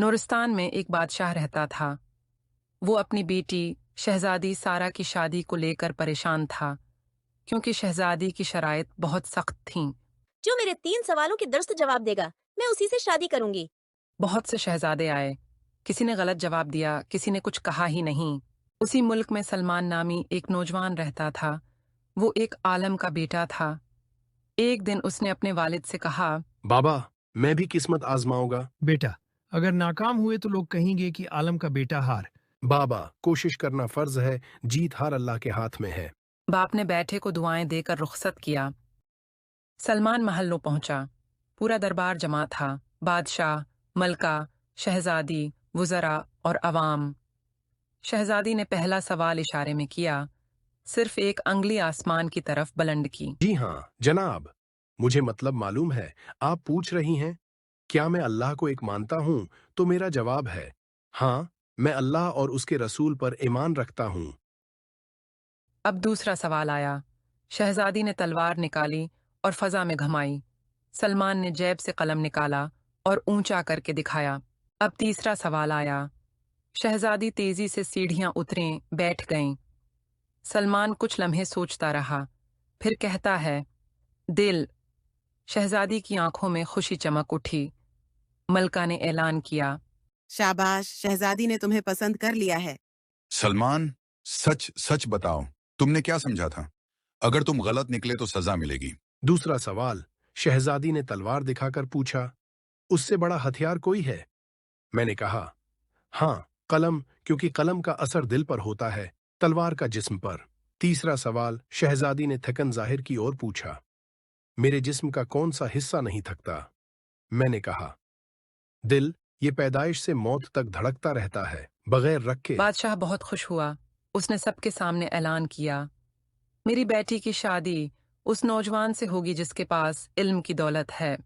नूरिस्तान में एक बादशाह रहता था। वो अपनी बेटी शहजादी सारा की शादी को लेकर परेशान था, क्योंकि शहजादी की शराइत बहुत सख्त थीं। जो मेरे 3 सवालों के दुरुस्त जवाब देगा, मैं उसी से शादी करूंगी। बहुत से शहजादे आए, किसी ने गलत जवाब दिया, किसी ने कुछ कहा ही नहीं। उसी मुल्क में सलमान नामी एक नौजवान रहता था। वो एक आलम का बेटा था। एक दिन उसने अपने वालिद से कहा, बाबा, मैं भी किस्मत आजमाऊंगा। बेटा, अगर नाकाम हुए तो लोग कहेंगे कि आलम का बेटा हार। बाबा, कोशिश करना फर्ज है, जीत हार अल्लाह के हाथ में है। बाप ने बैठे को दुआएं देकर रुखसत किया। सलमान महल्लों पहुंचा। पूरा दरबार जमा था, बादशाह, मलका, शहजादी, वुज़रा और अवाम। शहजादी ने पहला सवाल इशारे में किया, सिर्फ एक अंगली आसमान की तरफ बुलंद की। जी हाँ जनाब, मुझे मतलब मालूम है। आप पूछ रही हैं क्या मैं अल्लाह को एक मानता हूँ? तो मेरा जवाब है हाँ, मैं अल्लाह और उसके रसूल पर ईमान रखता हूँ। अब दूसरा सवाल आया। शहजादी ने तलवार निकाली और फजा में घुमाई। सलमान ने जेब से कलम निकाला और ऊंचा करके दिखाया। अब तीसरा सवाल आया। शहजादी तेजी से सीढ़ियां उतरें, बैठ गईं। सलमान कुछ लम्हे सोचता रहा, फिर कहता है, दिल। शहजादी की आंखों में खुशी चमक उठी। मलका ने ऐलान किया, शाबाश, शहजादी ने तुम्हें पसंद कर लिया है। सलमान, सच सच बताओ, तुमने क्या समझा था? अगर तुम गलत निकले तो सजा मिलेगी। दूसरा सवाल, शहजादी ने तलवार दिखाकर पूछा, उससे बड़ा हथियार कोई है? मैंने कहा, हाँ, कलम, क्योंकि कलम का असर दिल पर होता है, तलवार का जिस्म पर। तीसरा सवाल, शहजादी ने थकन जाहिर की और पूछा, मेरे जिस्म का कौन सा हिस्सा नहीं थकता? मैंने कहा, दिल, ये पैदाइश से मौत तक धड़कता रहता है, बगैर रखे। बादशाह बहुत खुश हुआ। उसने सबके सामने ऐलान किया, मेरी बेटी की शादी उस नौजवान से होगी जिसके पास इल्म की दौलत है।